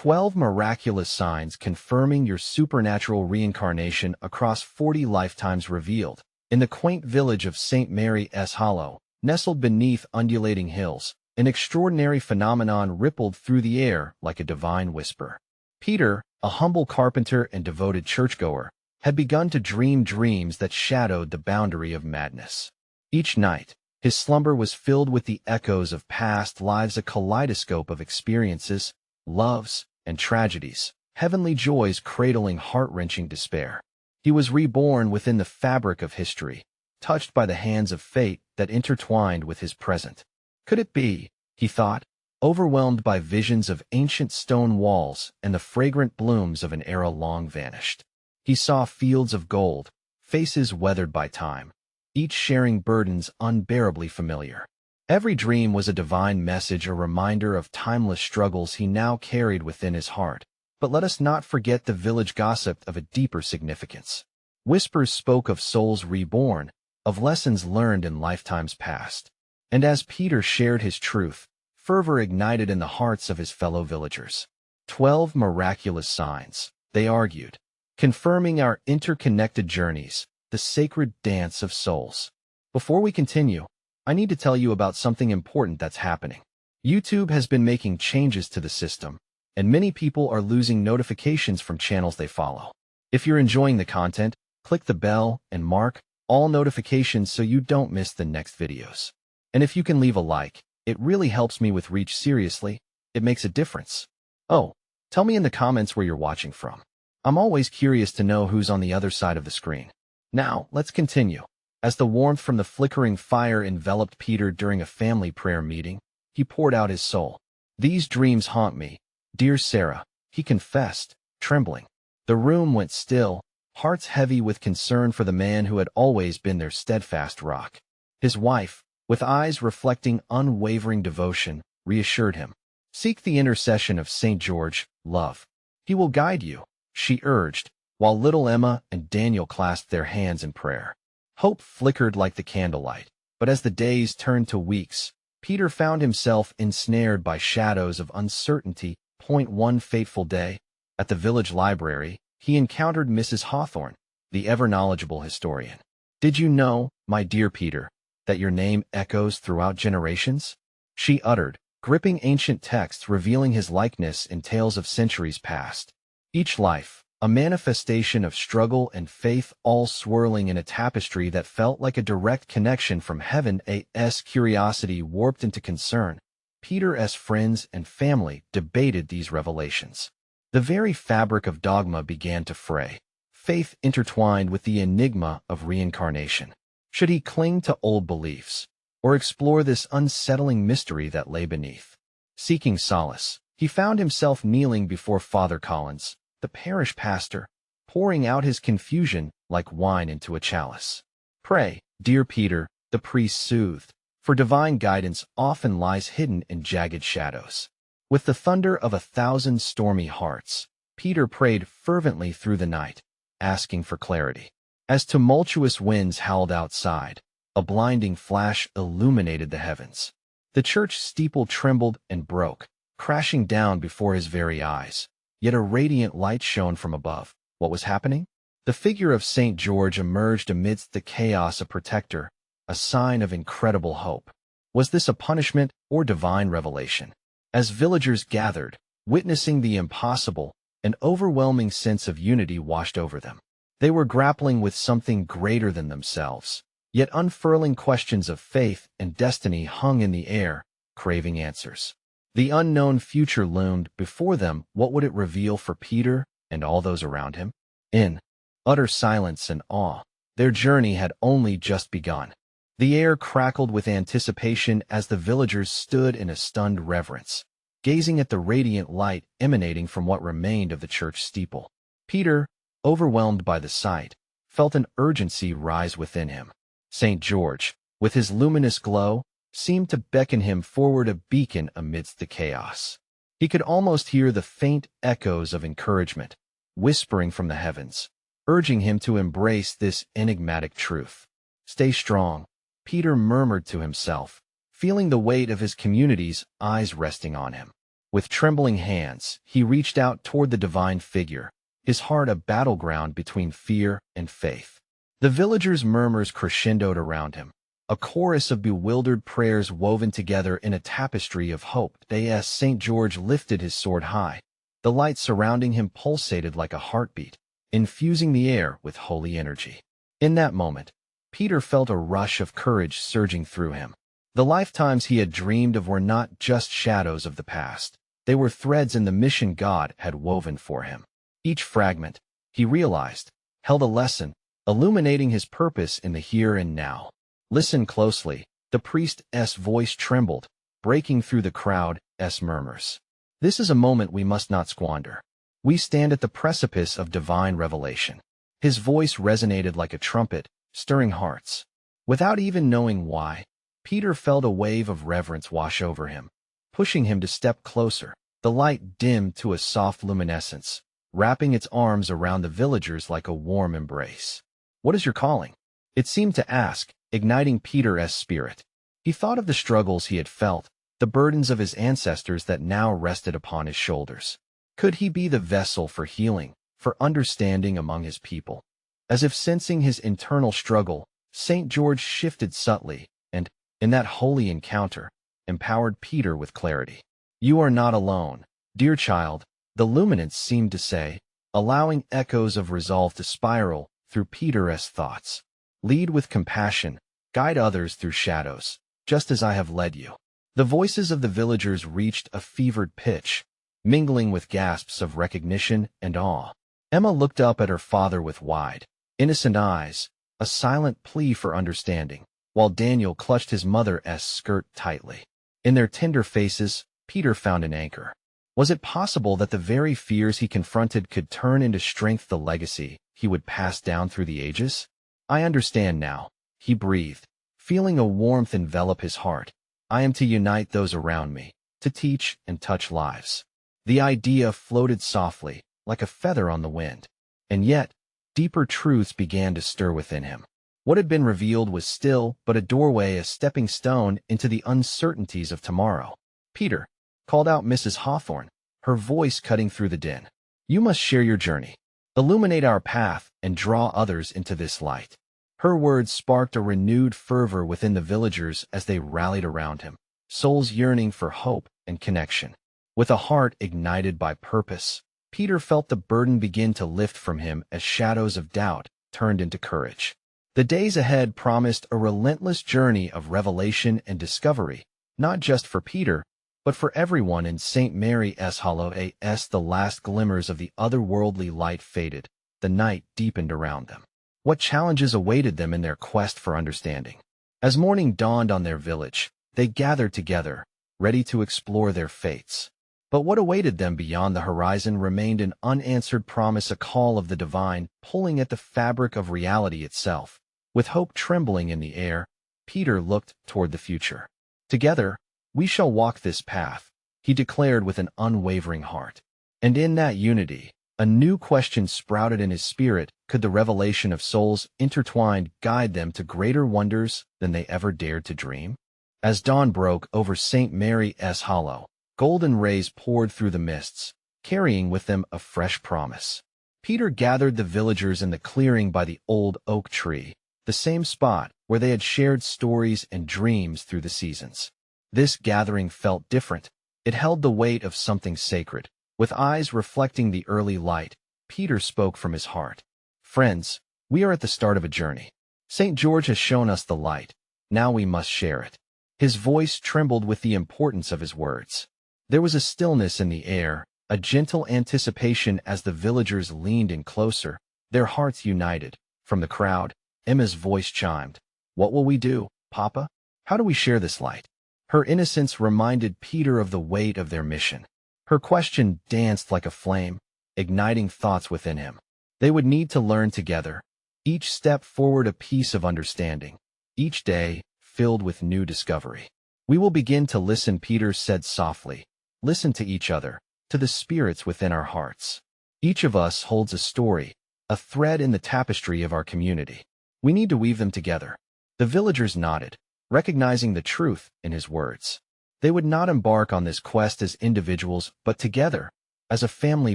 12 miraculous signs confirming your supernatural reincarnation across 40 lifetimes revealed. In the quaint village of St. Mary's Hollow, nestled beneath undulating hills, an extraordinary phenomenon rippled through the air like a divine whisper. Peter, a humble carpenter and devoted churchgoer, had begun to dream dreams that shadowed the boundary of madness. Each night, his slumber was filled with the echoes of past lives, a kaleidoscope of experiences, loves, and tragedies, heavenly joys cradling heart-wrenching despair. He was reborn within the fabric of history, touched by the hands of fate that intertwined with his present. Could it be, he thought, overwhelmed by visions of ancient stone walls and the fragrant blooms of an era long vanished? He saw fields of gold, faces weathered by time, each sharing burdens unbearably familiar. Every dream was a divine message, a reminder of timeless struggles he now carried within his heart. But let us not forget the village gossip of a deeper significance. Whispers spoke of souls reborn, of lessons learned in lifetimes past. And as Peter shared his truth, fervor ignited in the hearts of his fellow villagers. 12 miraculous signs, they argued, confirming our interconnected journeys, the sacred dance of souls. Before we continue, I need to tell you about something important that's happening. YouTube has been making changes to the system, and many people are losing notifications from channels they follow. If you're enjoying the content, click the bell and mark all notifications so you don't miss the next videos. And if you can leave a like, it really helps me with reach. Seriously, it makes a difference. Oh, tell me in the comments where you're watching from. I'm always curious to know who's on the other side of the screen. Now, let's continue. As the warmth from the flickering fire enveloped Peter during a family prayer meeting, he poured out his soul. "These dreams haunt me, dear Sarah," he confessed, trembling. The room went still, hearts heavy with concern for the man who had always been their steadfast rock. His wife, with eyes reflecting unwavering devotion, reassured him. "Seek the intercession of St. George, love. He will guide you," she urged, while little Emma and Daniel clasped their hands in prayer. Hope flickered like the candlelight, but as the days turned to weeks, Peter found himself ensnared by shadows of uncertainty. One fateful day, at the village library, he encountered Mrs. Hawthorne, the ever-knowledgeable historian. "Did you know, my dear Peter, that your name echoes throughout generations?" she uttered, gripping ancient texts revealing his likeness in tales of centuries past. Each life, a manifestation of struggle and faith, all swirling in a tapestry that felt like a direct connection from heaven. As curiosity warped into concern, Peter's friends and family debated these revelations. The very fabric of dogma began to fray, faith intertwined with the enigma of reincarnation. Should he cling to old beliefs, or explore this unsettling mystery that lay beneath? Seeking solace, he found himself kneeling before Father Collins, the parish pastor, pouring out his confusion like wine into a chalice. "Pray, dear Peter," the priest soothed, "for divine guidance often lies hidden in jagged shadows." With the thunder of 1,000 stormy hearts, Peter prayed fervently through the night, asking for clarity. As tumultuous winds howled outside, a blinding flash illuminated the heavens. The church steeple trembled and broke, crashing down before his very eyes. Yet a radiant light shone from above. What was happening? The figure of St. George emerged amidst the chaos, a protector, a sign of incredible hope. Was this a punishment or divine revelation? As villagers gathered, witnessing the impossible, an overwhelming sense of unity washed over them. They were grappling with something greater than themselves, yet unfurling questions of faith and destiny hung in the air, craving answers. The unknown future loomed before them. What would it reveal for Peter and all those around him? In utter silence and awe, their journey had only just begun. The air crackled with anticipation as the villagers stood in a stunned reverence, gazing at the radiant light emanating from what remained of the church steeple. Peter, overwhelmed by the sight, felt an urgency rise within him. St. George, with his luminous glow, seemed to beckon him forward, a beacon amidst the chaos. He could almost hear the faint echoes of encouragement, whispering from the heavens, urging him to embrace this enigmatic truth. "Stay strong," Peter murmured to himself, feeling the weight of his community's eyes resting on him. With trembling hands, he reached out toward the divine figure, his heart a battleground between fear and faith. The villagers' murmurs crescendoed around him, a chorus of bewildered prayers woven together in a tapestry of hope. As St. George lifted his sword high, the light surrounding him pulsated like a heartbeat, infusing the air with holy energy. In that moment, Peter felt a rush of courage surging through him. The lifetimes he had dreamed of were not just shadows of the past. They were threads in the mission God had woven for him. Each fragment, he realized, held a lesson, illuminating his purpose in the here and now. Listen closely. The priest's voice trembled, breaking through the crowd's murmurs. This is a moment we must not squander. We stand at the precipice of divine revelation. His voice resonated like a trumpet, stirring hearts. Without even knowing why, Peter felt a wave of reverence wash over him, pushing him to step closer. The light dimmed to a soft luminescence, wrapping its arms around the villagers like a warm embrace. "What is your calling?" it seemed to ask, igniting Peter's spirit. He thought of the struggles he had felt, the burdens of his ancestors that now rested upon his shoulders. Could he be the vessel for healing, for understanding among his people? As if sensing his internal struggle, St. George shifted subtly, and, in that holy encounter, empowered Peter with clarity. "You are not alone, dear child," the luminance seemed to say, allowing echoes of resolve to spiral through Peter's thoughts. "Lead with compassion, guide others through shadows, just as I have led you." The voices of the villagers reached a fevered pitch, mingling with gasps of recognition and awe. Emma looked up at her father with wide, innocent eyes, a silent plea for understanding, while Daniel clutched his mother's skirt tightly. In their tender faces, Peter found an anchor. Was it possible that the very fears he confronted could turn into strength, the legacy he would pass down through the ages? "I understand now," he breathed, feeling a warmth envelop his heart. "I am to unite those around me, to teach and touch lives." The idea floated softly, like a feather on the wind. And yet, deeper truths began to stir within him. What had been revealed was still but a doorway, a stepping stone into the uncertainties of tomorrow. "Peter," called out Mrs. Hawthorne, her voice cutting through the din. "You must share your journey. Illuminate our path and draw others into this light." Her words sparked a renewed fervor within the villagers as they rallied around him, souls yearning for hope and connection. With a heart ignited by purpose, Peter felt the burden begin to lift from him as shadows of doubt turned into courage. The days ahead promised a relentless journey of revelation and discovery, not just for Peter, but for everyone in St. Mary's Hollow. As the last glimmers of the otherworldly light faded, the night deepened around them. What challenges awaited them in their quest for understanding? As morning dawned on their village, they gathered together, ready to explore their fates. But what awaited them beyond the horizon remained an unanswered promise, a call of the divine, pulling at the fabric of reality itself. With hope trembling in the air, Peter looked toward the future. "Together, we shall walk this path," he declared with an unwavering heart. And in that unity, a new question sprouted in his spirit: could the revelation of souls intertwined guide them to greater wonders than they ever dared to dream? As dawn broke over St. Mary's Hollow, golden rays poured through the mists, carrying with them a fresh promise. Peter gathered the villagers in the clearing by the old oak tree, the same spot where they had shared stories and dreams through the seasons. This gathering felt different. It held the weight of something sacred. With eyes reflecting the early light, Peter spoke from his heart. "Friends, we are at the start of a journey. St. George has shown us the light. Now we must share it." His voice trembled with the importance of his words. There was a stillness in the air, a gentle anticipation as the villagers leaned in closer, their hearts united. From the crowd, Emma's voice chimed. "What will we do, Papa? How do we share this light?" Her innocence reminded Peter of the weight of their mission. Her question danced like a flame, igniting thoughts within him. They would need to learn together, each step forward a piece of understanding, each day filled with new discovery. "We will begin to listen," Peter said softly. "Listen to each other, to the spirits within our hearts. Each of us holds a story, a thread in the tapestry of our community. We need to weave them together." The villagers nodded, recognizing the truth in his words. They would not embark on this quest as individuals, but together, as a family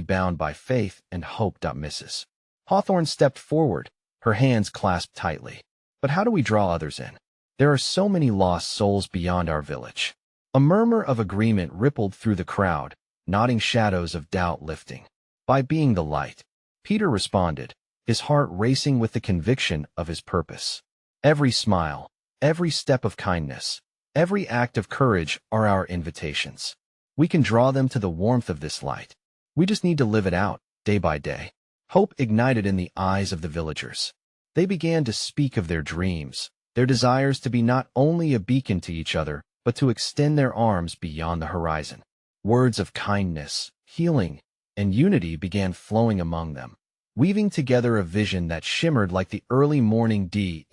bound by faith and hope. Mrs. Hawthorne stepped forward, her hands clasped tightly. But how do we draw others in? There are so many lost souls beyond our village. A murmur of agreement rippled through the crowd, nodding shadows of doubt lifting. By being the light, Peter responded, his heart racing with the conviction of his purpose. Every smile, every step of kindness, every act of courage are our invitations. We can draw them to the warmth of this light. We just need to live it out, day by day. Hope ignited in the eyes of the villagers. They began to speak of their dreams, their desires to be not only a beacon to each other, but to extend their arms beyond the horizon. Words of kindness, healing, and unity began flowing among them, weaving together a vision that shimmered like the early morning dews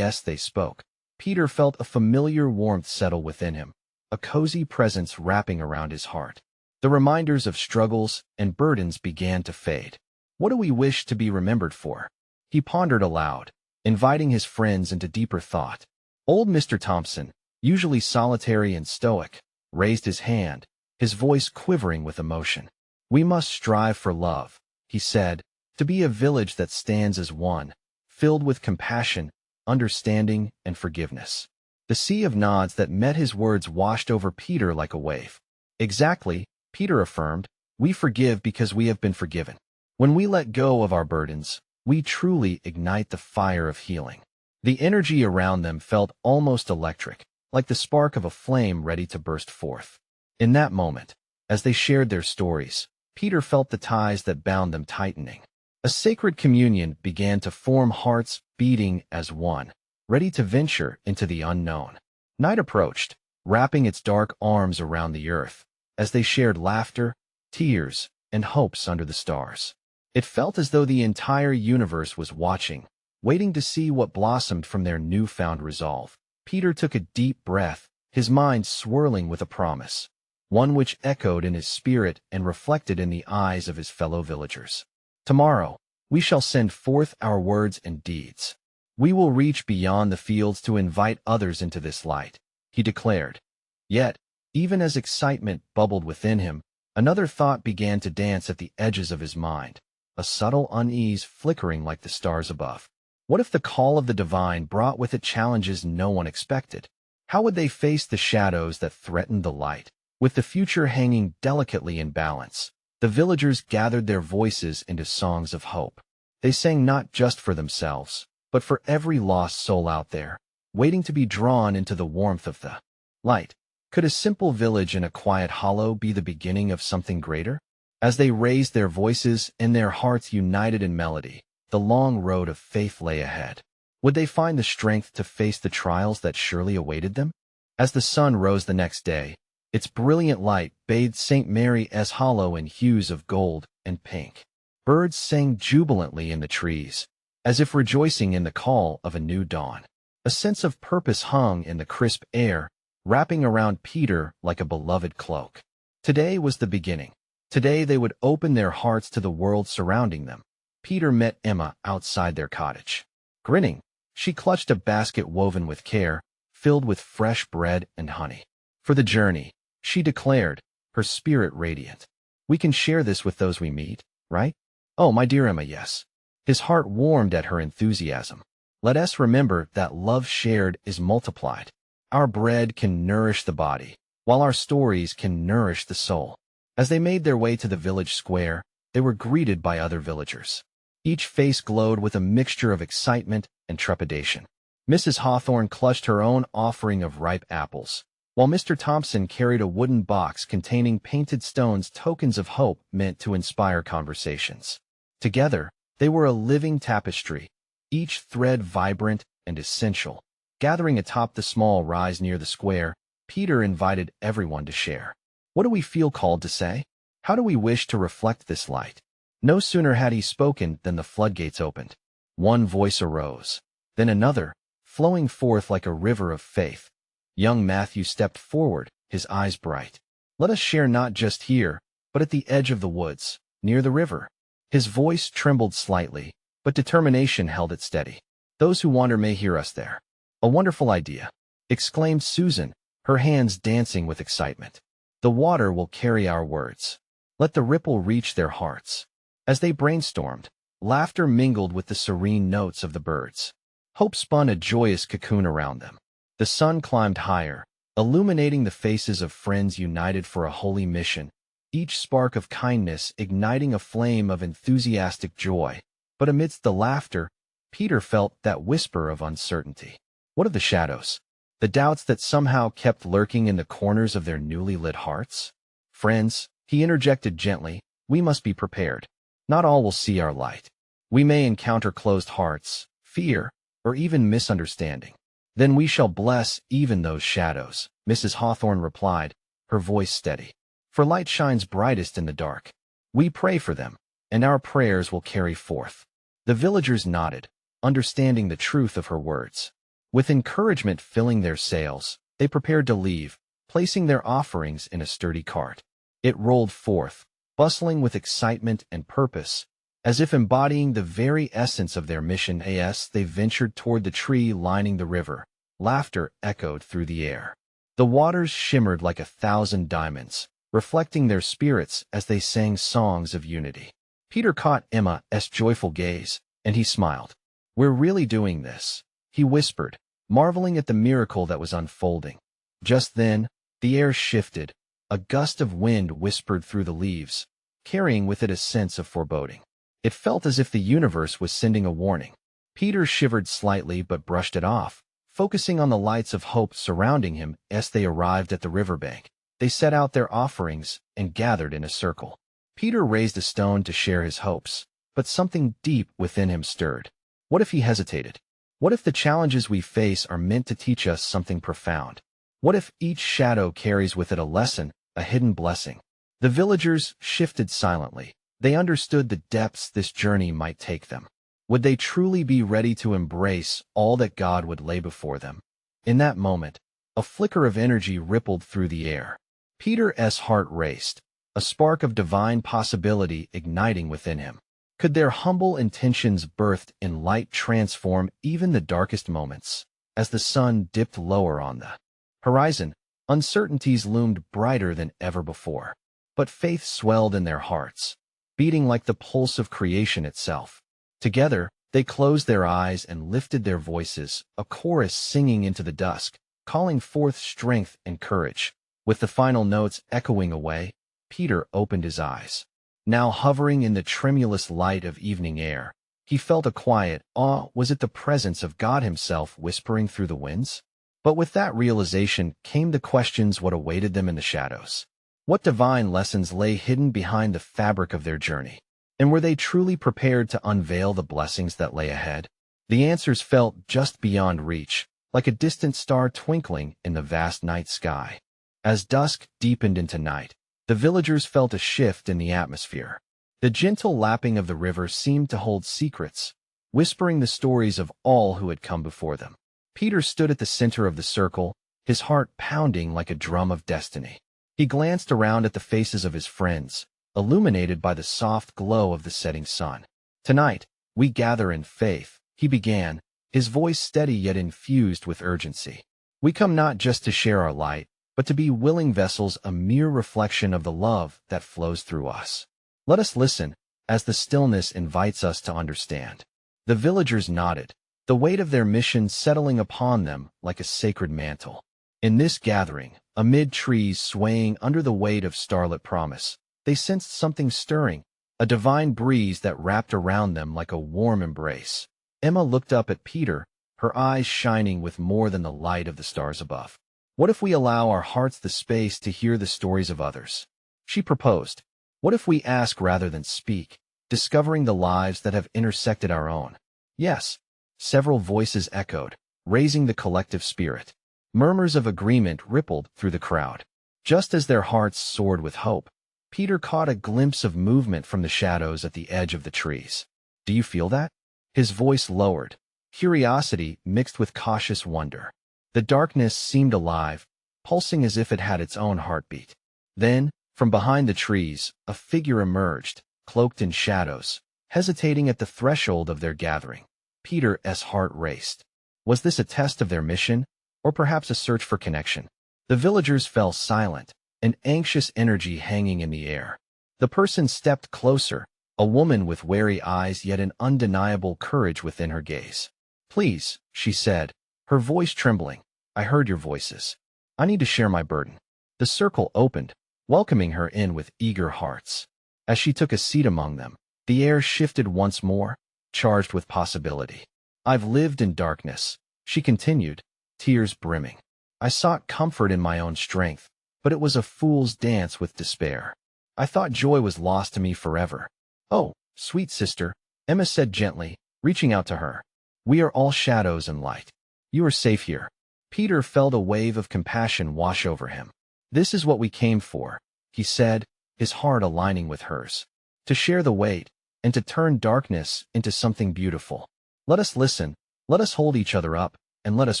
they spoke. Peter felt a familiar warmth settle within him, a cozy presence wrapping around his heart. The reminders of struggles and burdens began to fade. What do we wish to be remembered for? He pondered aloud, inviting his friends into deeper thought. Old Mr. Thompson, usually solitary and stoic, raised his hand, his voice quivering with emotion. We must strive for love, he said, to be a village that stands as one, filled with compassion, understanding, and forgiveness. The sea of nods that met his words washed over Peter like a wave. Exactly, Peter affirmed, we forgive because we have been forgiven. When we let go of our burdens, we truly ignite the fire of healing. The energy around them felt almost electric, like the spark of a flame ready to burst forth. In that moment, as they shared their stories, Peter felt the ties that bound them tightening. A sacred communion began to form, hearts beating as one, ready to venture into the unknown. Night approached, wrapping its dark arms around the earth, as they shared laughter, tears, and hopes under the stars. It felt as though the entire universe was watching, waiting to see what blossomed from their newfound resolve. Peter took a deep breath, his mind swirling with a promise, one which echoed in his spirit and reflected in the eyes of his fellow villagers. Tomorrow, we shall send forth our words and deeds. We will reach beyond the fields to invite others into this light, he declared. Yet, even as excitement bubbled within him, another thought began to dance at the edges of his mind, a subtle unease flickering like the stars above. What if the call of the divine brought with it challenges no one expected? How would they face the shadows that threatened the light? With the future hanging delicately in balance, the villagers gathered their voices into songs of hope. They sang not just for themselves, but for every lost soul out there, waiting to be drawn into the warmth of the light. Could a simple village in a quiet hollow be the beginning of something greater? As they raised their voices and their hearts united in melody, the long road of faith lay ahead. Would they find the strength to face the trials that surely awaited them? As the sun rose the next day, its brilliant light bathed St. Mary's Hollow in hues of gold and pink. Birds sang jubilantly in the trees, as if rejoicing in the call of a new dawn. A sense of purpose hung in the crisp air, wrapping around Peter like a beloved cloak. Today was the beginning. Today they would open their hearts to the world surrounding them. Peter met Emma outside their cottage. Grinning, she clutched a basket woven with care, filled with fresh bread and honey. For the journey, she declared, her spirit radiant. We can share this with those we meet, right? Oh, my dear Emma, yes. His heart warmed at her enthusiasm. Let us remember that love shared is multiplied. Our bread can nourish the body, while our stories can nourish the soul. As they made their way to the village square, they were greeted by other villagers. Each face glowed with a mixture of excitement and trepidation. Mrs. Hawthorne clutched her own offering of ripe apples, while Mr. Thompson carried a wooden box containing painted stones, tokens of hope meant to inspire conversations. Together, they were a living tapestry, each thread vibrant and essential. Gathering atop the small rise near the square, Peter invited everyone to share. What do we feel called to say? How do we wish to reflect this light? No sooner had he spoken than the floodgates opened. One voice arose, then another, flowing forth like a river of faith. Young Matthew stepped forward, his eyes bright. Let us share not just here, but at the edge of the woods, near the river. His voice trembled slightly, but determination held it steady. Those who wander may hear us there. A wonderful idea, exclaimed Susan, her hands dancing with excitement. The water will carry our words. Let the ripple reach their hearts. As they brainstormed, laughter mingled with the serene notes of the birds. Hope spun a joyous cocoon around them. The sun climbed higher, illuminating the faces of friends united for a holy mission, each spark of kindness igniting a flame of enthusiastic joy. But amidst the laughter, Peter felt that whisper of uncertainty. What of the shadows? The doubts that somehow kept lurking in the corners of their newly lit hearts? Friends, he interjected gently, we must be prepared. Not all will see our light. We may encounter closed hearts, fear, or even misunderstanding. Then we shall bless even those shadows, Mrs. Hawthorne replied, her voice steady. For light shines brightest in the dark. We pray for them, and our prayers will carry forth. The villagers nodded, understanding the truth of her words. With encouragement filling their sails, they prepared to leave, placing their offerings in a sturdy cart. It rolled forth, bustling with excitement and purpose, as if embodying the very essence of their mission. As they ventured toward the tree lining the river, laughter echoed through the air. The waters shimmered like 1,000 diamonds, reflecting their spirits as they sang songs of unity. Peter caught Emma's joyful gaze, and he smiled. We're really doing this, he whispered, marveling at the miracle that was unfolding. Just then, the air shifted. A gust of wind whispered through the leaves, carrying with it a sense of foreboding. It felt as if the universe was sending a warning. Peter shivered slightly but brushed it off, focusing on the lights of hope surrounding him. As they arrived at the riverbank, they set out their offerings and gathered in a circle. Peter raised a stone to share his hopes, but something deep within him stirred. What if he hesitated? What if the challenges we face are meant to teach us something profound? What if each shadow carries with it a lesson, a hidden blessing? The villagers shifted silently. They understood the depths this journey might take them. Would they truly be ready to embrace all that God would lay before them? In that moment, a flicker of energy rippled through the air. Peter's heart raced, a spark of divine possibility igniting within him. Could their humble intentions birthed in light transform even the darkest moments? As the sun dipped lower on the horizon, uncertainties loomed brighter than ever before. But faith swelled in their hearts, beating like the pulse of creation itself. Together, they closed their eyes and lifted their voices, a chorus singing into the dusk, calling forth strength and courage. With the final notes echoing away, Peter opened his eyes. Now hovering in the tremulous light of evening air, he felt a quiet awe. Was it the presence of God himself whispering through the winds? But with that realization came the questions what awaited them in the shadows. What divine lessons lay hidden behind the fabric of their journey? And were they truly prepared to unveil the blessings that lay ahead? The answers felt just beyond reach, like a distant star twinkling in the vast night sky. As dusk deepened into night, the villagers felt a shift in the atmosphere. The gentle lapping of the river seemed to hold secrets, whispering the stories of all who had come before them. Peter stood at the center of the circle, his heart pounding like a drum of destiny. He glanced around at the faces of his friends, illuminated by the soft glow of the setting sun. Tonight, we gather in faith, he began, his voice steady yet infused with urgency. We come not just to share our light, but to be willing vessels, a mere reflection of the love that flows through us. Let us listen, as the stillness invites us to understand. The villagers nodded, the weight of their mission settling upon them like a sacred mantle. In this gathering, amid trees swaying under the weight of starlit promise, they sensed something stirring, a divine breeze that wrapped around them like a warm embrace. Emma looked up at Peter, her eyes shining with more than the light of the stars above. What if we allow our hearts the space to hear the stories of others? She proposed. What if we ask rather than speak, discovering the lives that have intersected our own? Yes, several voices echoed, raising the collective spirit. Murmurs of agreement rippled through the crowd. Just as their hearts soared with hope, Peter caught a glimpse of movement from the shadows at the edge of the trees. Do you feel that? His voice lowered, curiosity mixed with cautious wonder. The darkness seemed alive, pulsing as if it had its own heartbeat. Then, from behind the trees, a figure emerged, cloaked in shadows, hesitating at the threshold of their gathering. Peter's heart raced. Was this a test of their mission, or perhaps a search for connection? The villagers fell silent, an anxious energy hanging in the air. The person stepped closer, a woman with wary eyes yet an undeniable courage within her gaze. "Please," she said, her voice trembling, "I heard your voices. I need to share my burden." The circle opened, welcoming her in with eager hearts. As she took a seat among them, the air shifted once more, charged with possibility. "I've lived in darkness," she continued, tears brimming. "I sought comfort in my own strength, but it was a fool's dance with despair. I thought joy was lost to me forever." "Oh, sweet sister," Emma said gently, reaching out to her. "We are all shadows and light. You are safe here." Peter felt a wave of compassion wash over him. "This is what we came for," he said, his heart aligning with hers. "To share the weight, and to turn darkness into something beautiful. Let us listen, let us hold each other up, and let us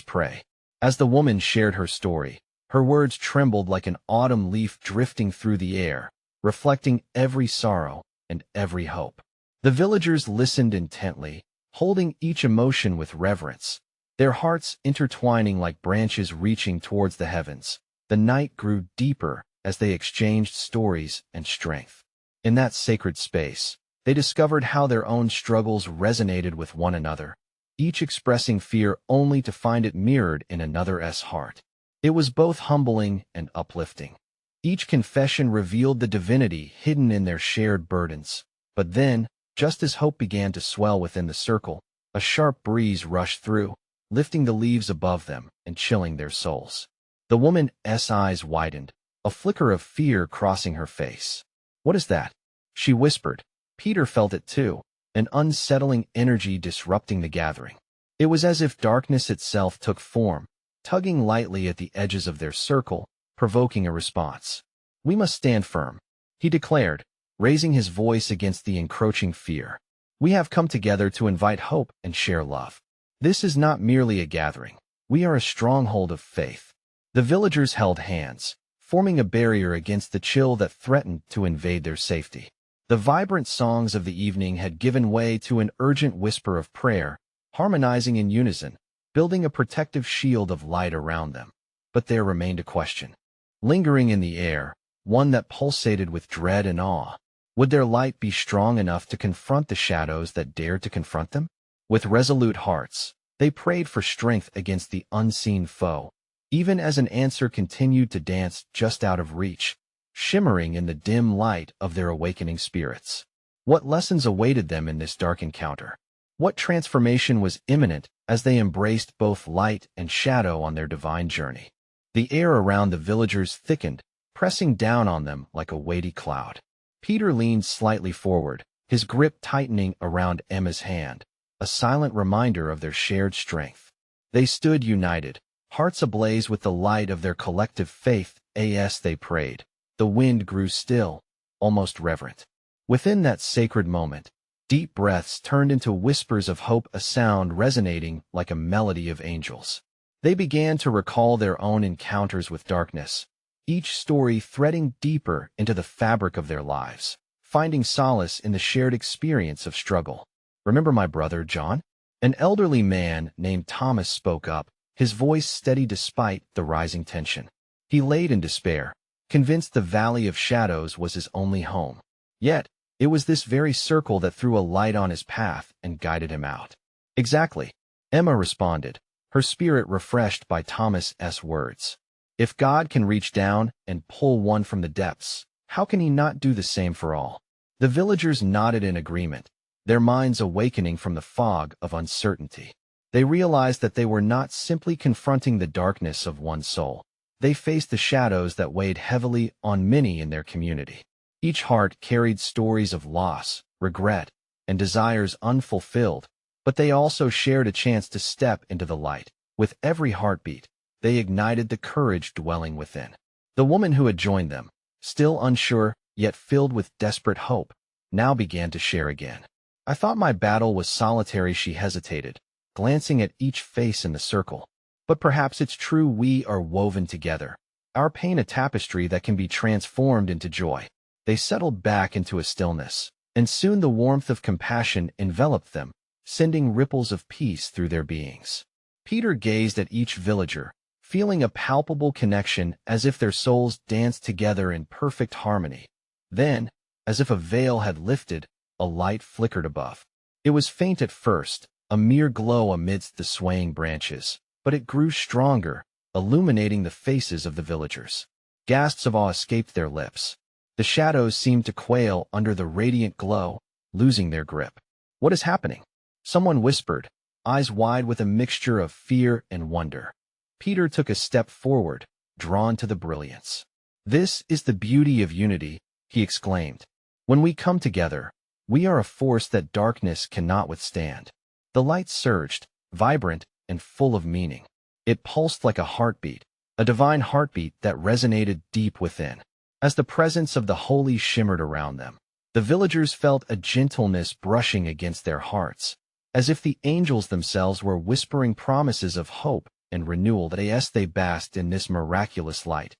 pray." As the woman shared her story, her words trembled like an autumn leaf drifting through the air, reflecting every sorrow and every hope. The villagers listened intently, holding each emotion with reverence, their hearts intertwining like branches reaching towards the heavens. The night grew deeper as they exchanged stories and strength. In that sacred space, they discovered how their own struggles resonated with one another, each expressing fear only to find it mirrored in another's heart. It was both humbling and uplifting. Each confession revealed the divinity hidden in their shared burdens. But then, just as hope began to swell within the circle, a sharp breeze rushed through, lifting the leaves above them and chilling their souls. The woman's eyes widened, a flicker of fear crossing her face. "What is that?" she whispered. Peter felt it too, an unsettling energy disrupting the gathering. It was as if darkness itself took form, tugging lightly at the edges of their circle, provoking a response. "We must stand firm," he declared, raising his voice against the encroaching fear. "We have come together to invite hope and share love. This is not merely a gathering. We are a stronghold of faith." The villagers held hands, forming a barrier against the chill that threatened to invade their safety. The vibrant songs of the evening had given way to an urgent whisper of prayer, harmonizing in unison, building a protective shield of light around them. But there remained a question, lingering in the air, one that pulsated with dread and awe. Would their light be strong enough to confront the shadows that dared to confront them? With resolute hearts, they prayed for strength against the unseen foe, even as an answer continued to dance just out of reach, shimmering in the dim light of their awakening spirits. What lessons awaited them in this dark encounter? What transformation was imminent as they embraced both light and shadow on their divine journey? The air around the villagers thickened, pressing down on them like a weighty cloud. Peter leaned slightly forward, his grip tightening around Emma's hand, a silent reminder of their shared strength. They stood united, hearts ablaze with the light of their collective faith. As they prayed, the wind grew still, almost reverent. Within that sacred moment, deep breaths turned into whispers of hope, a sound resonating like a melody of angels. They began to recall their own encounters with darkness, each story threading deeper into the fabric of their lives, finding solace in the shared experience of struggle. "Remember my brother, John?" An elderly man named Thomas spoke up, his voice steady despite the rising tension. He laid in despair, convinced the Valley of Shadows was his only home. Yet, it was this very circle that threw a light on his path and guided him out. "Exactly," Emma responded, her spirit refreshed by Thomas's words. "If God can reach down and pull one from the depths, how can he not do the same for all?" The villagers nodded in agreement, their minds awakening from the fog of uncertainty. They realized that they were not simply confronting the darkness of one soul. They faced the shadows that weighed heavily on many in their community. Each heart carried stories of loss, regret, and desires unfulfilled, but they also shared a chance to step into the light. With every heartbeat, they ignited the courage dwelling within. The woman who had joined them, still unsure, yet filled with desperate hope, now began to share again. "I thought my battle was solitary," she hesitated, glancing at each face in the circle. "But perhaps it's true, we are woven together, our pain a tapestry that can be transformed into joy." They settled back into a stillness, and soon the warmth of compassion enveloped them, sending ripples of peace through their beings. Peter gazed at each villager, feeling a palpable connection as if their souls danced together in perfect harmony. Then, as if a veil had lifted, a light flickered above. It was faint at first, a mere glow amidst the swaying branches, but it grew stronger, illuminating the faces of the villagers. Gasps of awe escaped their lips. The shadows seemed to quail under the radiant glow, losing their grip. "What is happening?" someone whispered, eyes wide with a mixture of fear and wonder. Peter took a step forward, drawn to the brilliance. "This is the beauty of unity," he exclaimed. "When we come together, we are a force that darkness cannot withstand." The light surged, vibrant and full of meaning. It pulsed like a heartbeat, a divine heartbeat that resonated deep within. As the presence of the holy shimmered around them, the villagers felt a gentleness brushing against their hearts, as if the angels themselves were whispering promises of hope and renewal as they basked in this miraculous light.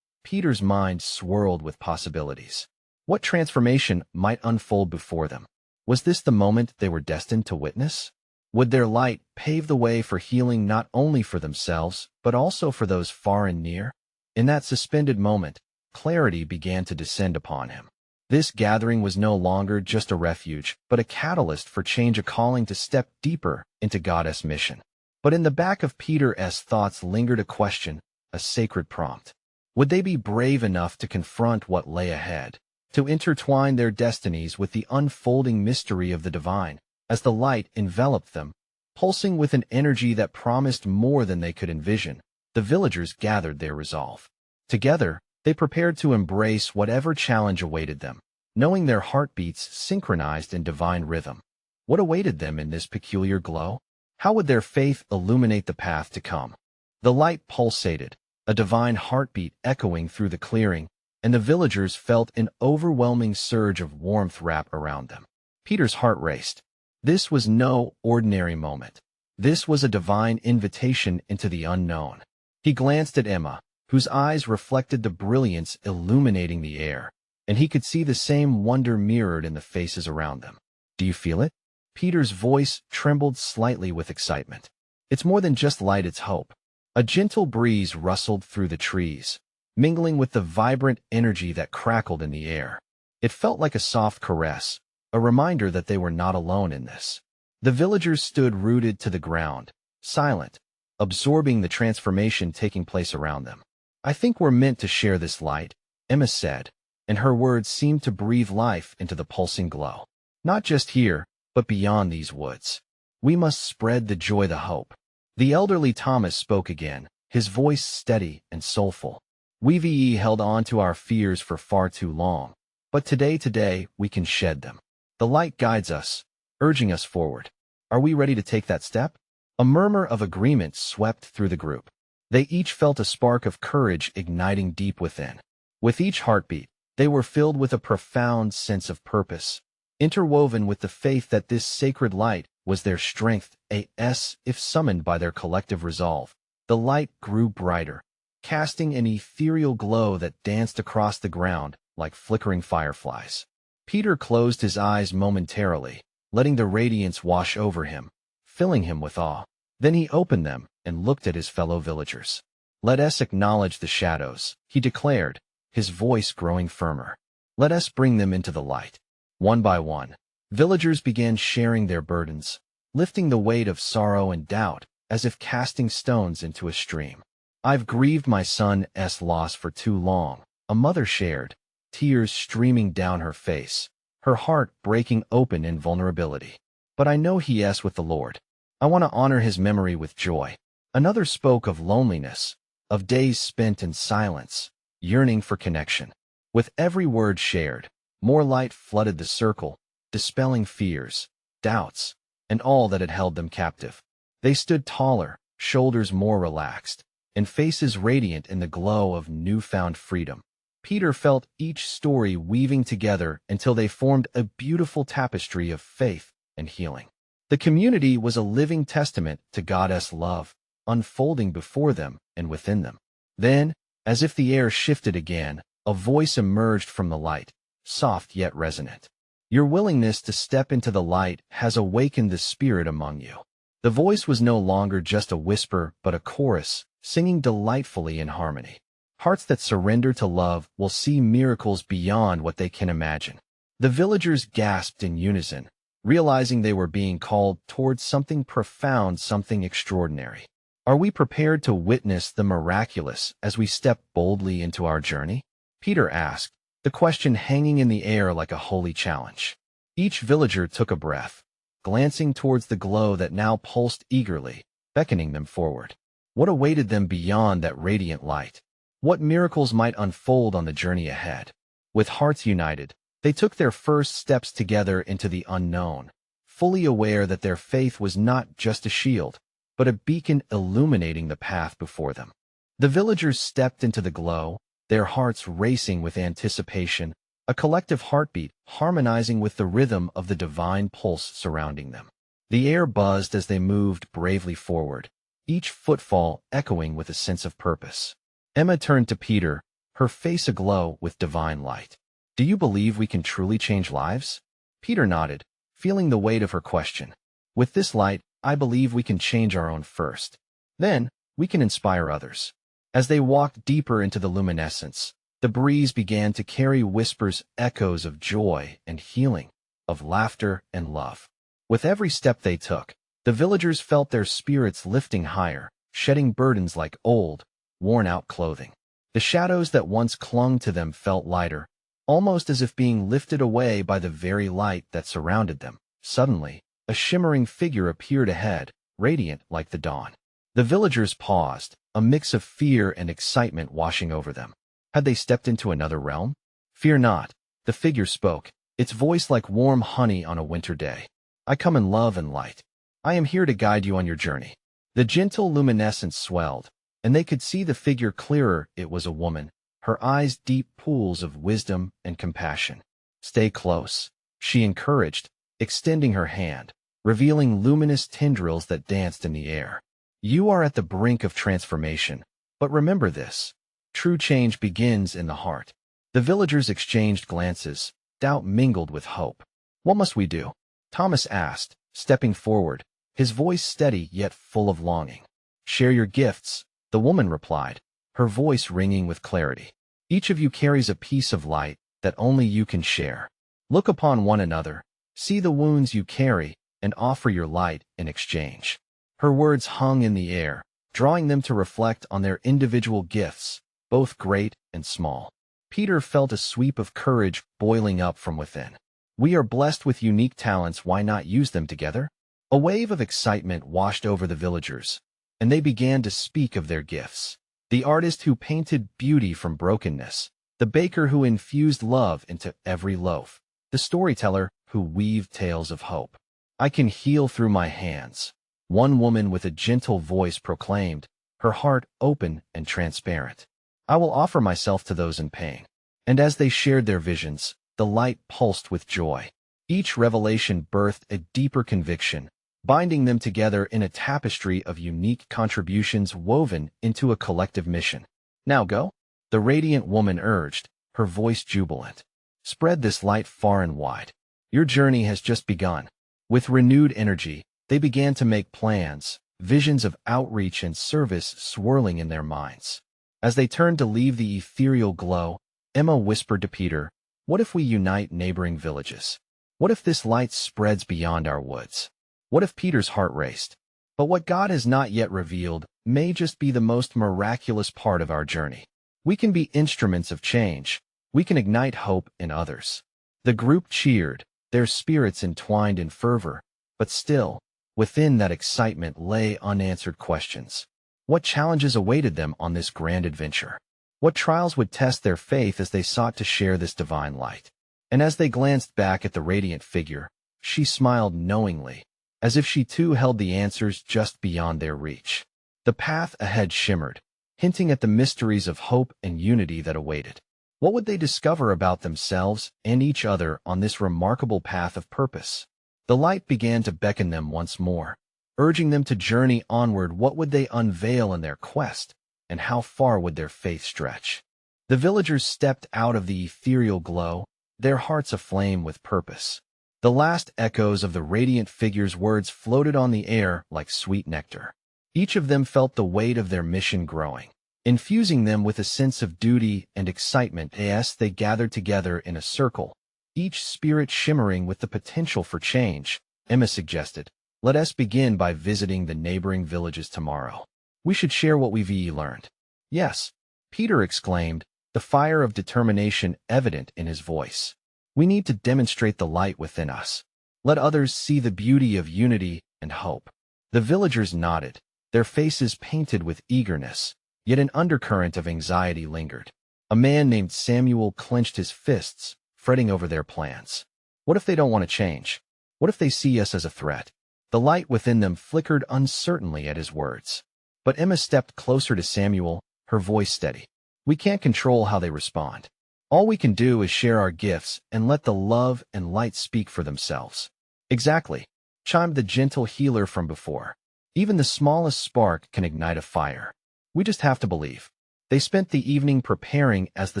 Peter's mind swirled with possibilities. What transformation might unfold before them? Was this the moment they were destined to witness? Would their light pave the way for healing not only for themselves, but also for those far and near? In that suspended moment, clarity began to descend upon him. This gathering was no longer just a refuge, but a catalyst for change, a calling to step deeper into God's mission. But in the back of Peter's thoughts lingered a question, a sacred prompt. Would they be brave enough to confront what lay ahead, to intertwine their destinies with the unfolding mystery of the divine? As the light enveloped them, pulsing with an energy that promised more than they could envision, the villagers gathered their resolve. Together, they prepared to embrace whatever challenge awaited them, knowing their heartbeats synchronized in divine rhythm. What awaited them in this peculiar glow? How would their faith illuminate the path to come? The light pulsated, a divine heartbeat echoing through the clearing, and the villagers felt an overwhelming surge of warmth wrap around them. Peter's heart raced. This was no ordinary moment. This was a divine invitation into the unknown. He glanced at Emma, whose eyes reflected the brilliance illuminating the air, and he could see the same wonder mirrored in the faces around them. "Do you feel it?" Peter's voice trembled slightly with excitement. "It's more than just light, it's hope." A gentle breeze rustled through the trees, mingling with the vibrant energy that crackled in the air. It felt like a soft caress, a reminder that they were not alone in this. The villagers stood rooted to the ground, silent, absorbing the transformation taking place around them. "I think we're meant to share this light," Emma said, and her words seemed to breathe life into the pulsing glow. "Not just here, but beyond these woods. We must spread the joy, the hope." The elderly Thomas spoke again, his voice steady and soulful. "We've held on to our fears for far too long, but today we can shed them. The light guides us, urging us forward. Are we ready to take that step?" A murmur of agreement swept through the group. They each felt a spark of courage igniting deep within. With each heartbeat, they were filled with a profound sense of purpose, interwoven with the faith that this sacred light was their strength. If summoned by their collective resolve, the light grew brighter, casting an ethereal glow that danced across the ground like flickering fireflies. Peter closed his eyes momentarily, letting the radiance wash over him, filling him with awe. Then he opened them and looked at his fellow villagers. "Let us acknowledge the shadows," he declared, his voice growing firmer. "Let us bring them into the light." One by one, villagers began sharing their burdens, lifting the weight of sorrow and doubt as if casting stones into a stream. "I've grieved my son's loss for too long," a mother shared, tears streaming down her face, her heart breaking open in vulnerability. "But I know he's with the Lord. I want to honor his memory with joy." Another spoke of loneliness, of days spent in silence, yearning for connection. With every word shared, more light flooded the circle, dispelling fears, doubts, and all that had held them captive. They stood taller, shoulders more relaxed, and faces radiant in the glow of newfound freedom. Peter felt each story weaving together until they formed a beautiful tapestry of faith and healing. The community was a living testament to God's love, unfolding before them and within them. Then, as if the air shifted again, a voice emerged from the light, soft yet resonant. "Your willingness to step into the light has awakened the spirit among you." The voice was no longer just a whisper, but a chorus, singing delightfully in harmony. Hearts that surrender to love will see miracles beyond what they can imagine. The villagers gasped in unison, realizing they were being called towards something profound, something extraordinary. Are we prepared to witness the miraculous as we step boldly into our journey? Peter asked, the question hanging in the air like a holy challenge. Each villager took a breath, glancing towards the glow that now pulsed eagerly, beckoning them forward. What awaited them beyond that radiant light? What miracles might unfold on the journey ahead? With hearts united, they took their first steps together into the unknown, fully aware that their faith was not just a shield, but a beacon illuminating the path before them. The villagers stepped into the glow, their hearts racing with anticipation, a collective heartbeat harmonizing with the rhythm of the divine pulse surrounding them. The air buzzed as they moved bravely forward, each footfall echoing with a sense of purpose. Emma turned to Peter, her face aglow with divine light. Do you believe we can truly change lives? Peter nodded, feeling the weight of her question. With this light, I believe we can change our own first. Then, we can inspire others. As they walked deeper into the luminescence, the breeze began to carry whispers, echoes of joy and healing, of laughter and love. With every step they took, the villagers felt their spirits lifting higher, shedding burdens like old, worn-out clothing. The shadows that once clung to them felt lighter, almost as if being lifted away by the very light that surrounded them. Suddenly, a shimmering figure appeared ahead, radiant like the dawn. The villagers paused, a mix of fear and excitement washing over them. Had they stepped into another realm? Fear not, the figure spoke, its voice like warm honey on a winter day. I come in love and light. I am here to guide you on your journey. The gentle luminescence swelled, and they could see the figure clearer. It was a woman, her eyes deep pools of wisdom and compassion. Stay close, she encouraged, extending her hand, revealing luminous tendrils that danced in the air. You are at the brink of transformation, but remember this. True change begins in the heart. The villagers exchanged glances, doubt mingled with hope. What must we do? Thomas asked, stepping forward, his voice steady yet full of longing. Share your gifts, the woman replied, her voice ringing with clarity. Each of you carries a piece of light that only you can share. Look upon one another, see the wounds you carry, and offer your light in exchange. Her words hung in the air, drawing them to reflect on their individual gifts, both great and small. Peter felt a sweep of courage boiling up from within. We are blessed with unique talents, why not use them together? A wave of excitement washed over the villagers, and they began to speak of their gifts. The artist who painted beauty from brokenness, the baker who infused love into every loaf, the storyteller who weaved tales of hope. I can heal through my hands, one woman with a gentle voice proclaimed, her heart open and transparent. I will offer myself to those in pain. And as they shared their visions, the light pulsed with joy. Each revelation birthed a deeper conviction, binding them together in a tapestry of unique contributions woven into a collective mission. Now go, the radiant woman urged, her voice jubilant. Spread this light far and wide. Your journey has just begun. With renewed energy, they began to make plans, visions of outreach and service swirling in their minds. As they turned to leave the ethereal glow, Emma whispered to Peter, what if we unite neighboring villages? What if this light spreads beyond our woods? What if Peter's heart raced? But what God has not yet revealed may just be the most miraculous part of our journey. We can be instruments of change. We can ignite hope in others. The group cheered, their spirits entwined in fervor, but still, within that excitement lay unanswered questions. What challenges awaited them on this grand adventure? What trials would test their faith as they sought to share this divine light? And as they glanced back at the radiant figure, she smiled knowingly, as if she too held the answers just beyond their reach. The path ahead shimmered, hinting at the mysteries of hope and unity that awaited. What would they discover about themselves and each other on this remarkable path of purpose? The light began to beckon them once more, urging them to journey onward. What would they unveil in their quest, and how far would their faith stretch? The villagers stepped out of the ethereal glow, their hearts aflame with purpose. The last echoes of the radiant figure's words floated on the air like sweet nectar. Each of them felt the weight of their mission growing, infusing them with a sense of duty and excitement as they gathered together in a circle, each spirit shimmering with the potential for change. Emma suggested, "Let us begin by visiting the neighboring villages tomorrow. We should share what we've learned." "Yes," Peter exclaimed, the fire of determination evident in his voice. "We need to demonstrate the light within us. Let others see the beauty of unity and hope." The villagers nodded, their faces painted with eagerness, yet an undercurrent of anxiety lingered. A man named Samuel clenched his fists, fretting over their plans. What if they don't want to change? What if they see us as a threat? The light within them flickered uncertainly at his words. But Emma stepped closer to Samuel, her voice steady. "We can't control how they respond. All we can do is share our gifts and let the love and light speak for themselves." "Exactly," chimed the gentle healer from before. "Even the smallest spark can ignite a fire. We just have to believe." They spent the evening preparing as the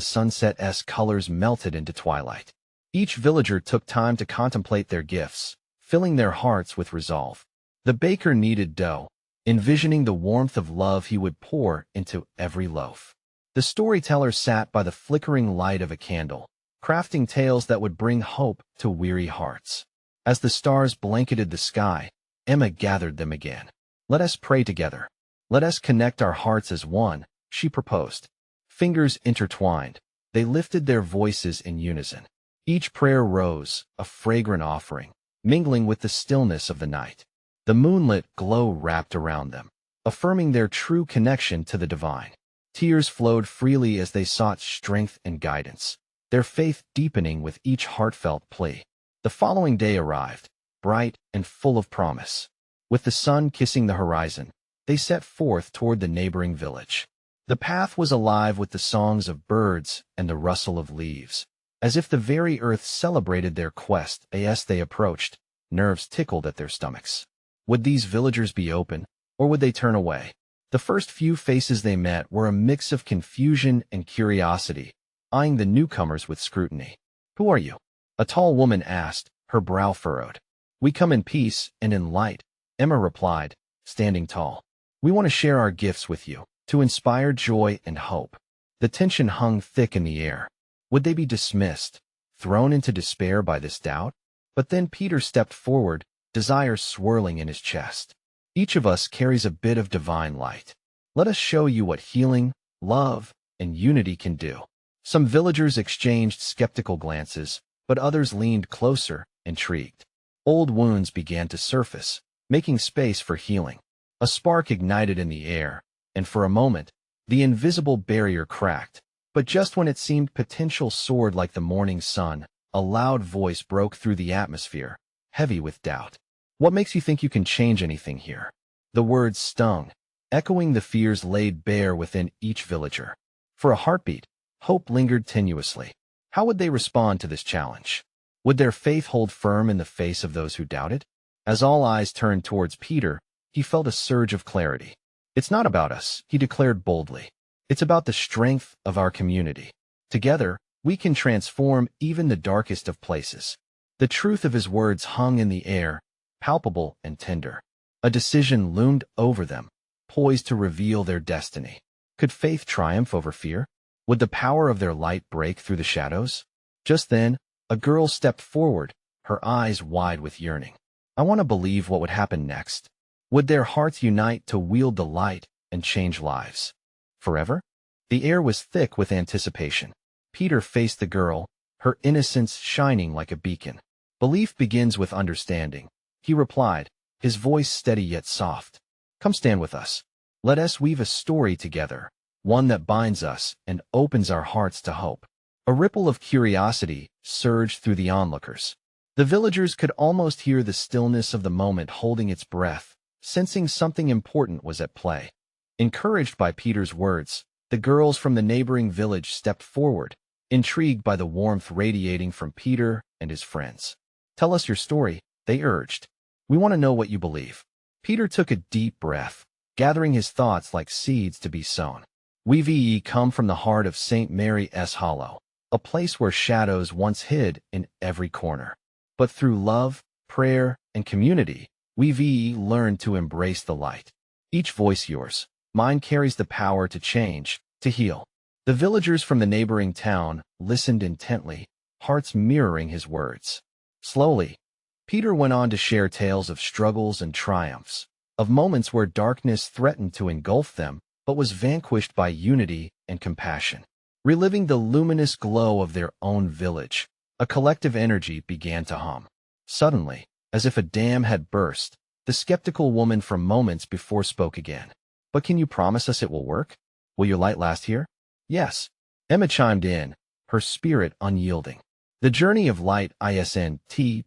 sunset's colors melted into twilight. Each villager took time to contemplate their gifts, filling their hearts with resolve. The baker kneaded dough, envisioning the warmth of love he would pour into every loaf. The storyteller sat by the flickering light of a candle, crafting tales that would bring hope to weary hearts. As the stars blanketed the sky, Emma gathered them again. "Let us pray together. Let us connect our hearts as one," she proposed. Fingers intertwined, they lifted their voices in unison. Each prayer rose, a fragrant offering, mingling with the stillness of the night. The moonlit glow wrapped around them, affirming their true connection to the divine. Tears flowed freely as they sought strength and guidance, their faith deepening with each heartfelt plea. The following day arrived, bright and full of promise. With the sun kissing the horizon, they set forth toward the neighboring village. The path was alive with the songs of birds and the rustle of leaves, as if the very earth celebrated their quest. As they approached, nerves tickled at their stomachs. Would these villagers be open, or would they turn away? The first few faces they met were a mix of confusion and curiosity, eyeing the newcomers with scrutiny. "Who are you?" a tall woman asked, her brow furrowed. "We come in peace and in light," Emma replied, standing tall. "We want to share our gifts with you, to inspire joy and hope." The tension hung thick in the air. Would they be dismissed, thrown into despair by this doubt? But then Peter stepped forward, desire swirling in his chest. "Each of us carries a bit of divine light. Let us show you what healing, love, and unity can do." Some villagers exchanged skeptical glances, but others leaned closer, intrigued. Old wounds began to surface, making space for healing. A spark ignited in the air, and for a moment, the invisible barrier cracked. But just when it seemed potential soared like the morning sun, a loud voice broke through the atmosphere, heavy with doubt. "What makes you think you can change anything here?" The words stung, echoing the fears laid bare within each villager. For a heartbeat, hope lingered tenuously. How would they respond to this challenge? Would their faith hold firm in the face of those who doubted? As all eyes turned towards Peter, he felt a surge of clarity. "It's not about us," he declared boldly. "It's about the strength of our community. Together, we can transform even the darkest of places." The truth of his words hung in the air, palpable and tender. A decision loomed over them, poised to reveal their destiny. Could faith triumph over fear? Would the power of their light break through the shadows? Just then, a girl stepped forward, her eyes wide with yearning. "I want to believe what would happen next." Would their hearts unite to wield the light and change lives? Forever? The air was thick with anticipation. Peter faced the girl, her innocence shining like a beacon. "Belief begins with understanding," he replied, his voice steady yet soft. "Come stand with us. Let us weave a story together, one that binds us and opens our hearts to hope." A ripple of curiosity surged through the onlookers. The villagers could almost hear the stillness of the moment holding its breath, sensing something important was at play. Encouraged by Peter's words, the girls from the neighboring village stepped forward, intrigued by the warmth radiating from Peter and his friends. "Tell us your story," they urged. "We want to know what you believe." Peter took a deep breath, gathering his thoughts like seeds to be sown. "We come from the heart of St. Mary's Hollow, a place where shadows once hid in every corner. But through love, prayer, and community, we've learned to embrace the light. Each voice yours. Mine carries the power to change, to heal. The villagers from the neighboring town listened intently, hearts mirroring his words. Slowly, Peter went on to share tales of struggles and triumphs, of moments where darkness threatened to engulf them, but was vanquished by unity and compassion. Reliving the luminous glow of their own village, a collective energy began to hum. Suddenly, as if a dam had burst, the skeptical woman from moments before spoke again. "But can you promise us it will work? Will your light last here?" "Yes," Emma chimed in, her spirit unyielding. The journey of light isn't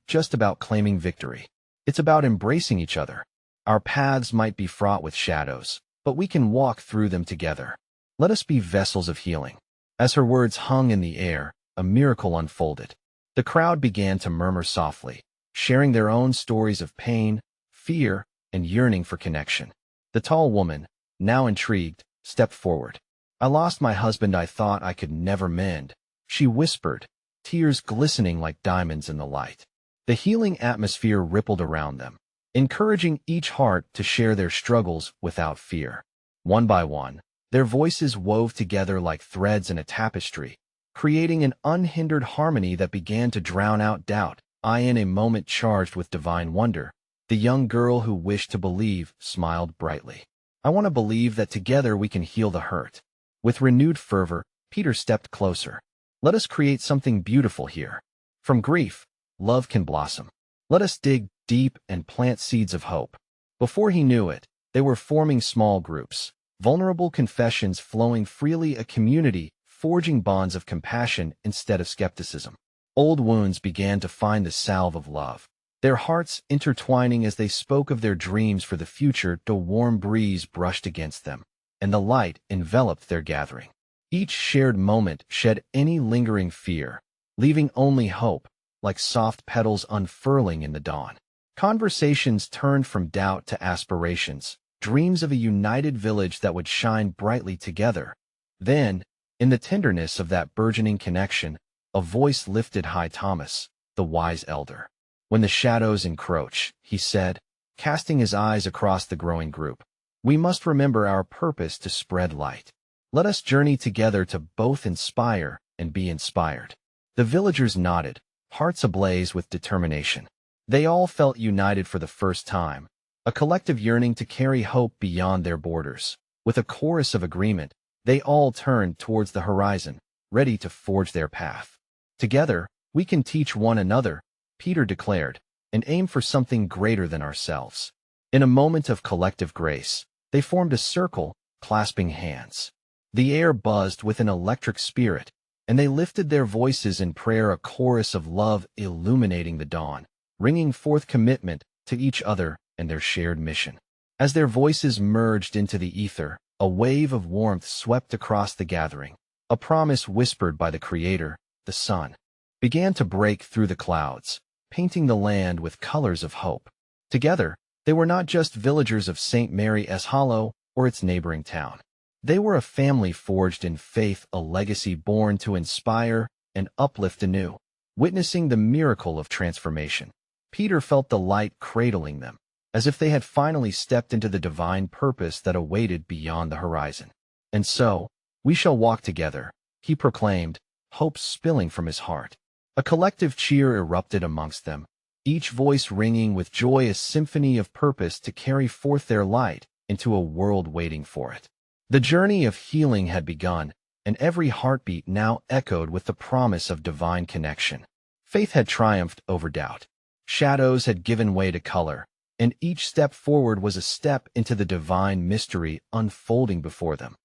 just about claiming victory. It's about embracing each other. Our paths might be fraught with shadows, but we can walk through them together. Let us be vessels of healing. As her words hung in the air, a miracle unfolded. The crowd began to murmur softly, sharing their own stories of pain, fear, and yearning for connection. The tall woman, now intrigued, stepped forward. "I lost my husband I thought I could never mend," she whispered, tears glistening like diamonds in the light. The healing atmosphere rippled around them, encouraging each heart to share their struggles without fear. One by one, their voices wove together like threads in a tapestry, creating an unhindered harmony that began to drown out doubt. In a moment charged with divine wonder, the young girl who wished to believe smiled brightly. "I want to believe that together we can heal the hurt." With renewed fervor, Peter stepped closer. "Let us create something beautiful here. From grief, love can blossom. Let us dig deep and plant seeds of hope." Before he knew it, they were forming small groups, vulnerable confessions flowing freely, a community forging bonds of compassion instead of skepticism. Old wounds began to find the salve of love, their hearts intertwining as they spoke of their dreams for the future. The warm breeze brushed against them, and the light enveloped their gathering. Each shared moment shed any lingering fear, leaving only hope, like soft petals unfurling in the dawn. Conversations turned from doubt to aspirations, dreams of a united village that would shine brightly together. Then, in the tenderness of that burgeoning connection, a voice lifted high. "Thomas, the wise elder. When the shadows encroach," he said, casting his eyes across the growing group, "we must remember our purpose to spread light. Let us journey together to both inspire and be inspired." The villagers nodded, hearts ablaze with determination. They all felt united for the first time, a collective yearning to carry hope beyond their borders. With a chorus of agreement, they all turned towards the horizon, ready to forge their path. "Together, we can teach one another," Peter declared, "and aim for something greater than ourselves." In a moment of collective grace, they formed a circle, clasping hands. The air buzzed with an electric spirit, and they lifted their voices in prayer, a chorus of love illuminating the dawn, ringing forth commitment to each other and their shared mission. As their voices merged into the ether, a wave of warmth swept across the gathering. A promise whispered by the Creator, the sun, began to break through the clouds, painting the land with colors of hope. Together, they were not just villagers of St. Mary's Hollow or its neighboring town. They were a family forged in faith, a legacy born to inspire and uplift anew. Witnessing the miracle of transformation, Peter felt the light cradling them, as if they had finally stepped into the divine purpose that awaited beyond the horizon. "And so, we shall walk together," he proclaimed, hope spilling from his heart. A collective cheer erupted amongst them, each voice ringing with joy, a symphony of purpose to carry forth their light into a world waiting for it. The journey of healing had begun, and every heartbeat now echoed with the promise of divine connection. Faith had triumphed over doubt. Shadows had given way to color, and each step forward was a step into the divine mystery unfolding before them.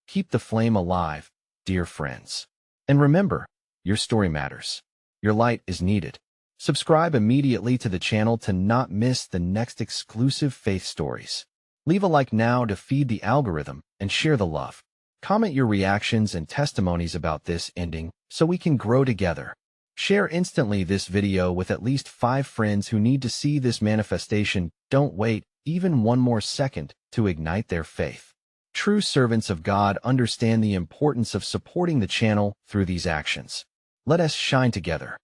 Keep the flame alive, dear friends. And remember, your story matters. Your light is needed. Subscribe immediately to the channel to not miss the next exclusive faith stories. Leave a like now to feed the algorithm and share the love. Comment your reactions and testimonies about this ending so we can grow together. Share instantly this video with at least 5 friends who need to see this manifestation. Don't wait even one more second to ignite their faith. True servants of God understand the importance of supporting the channel through these actions. Let us shine together.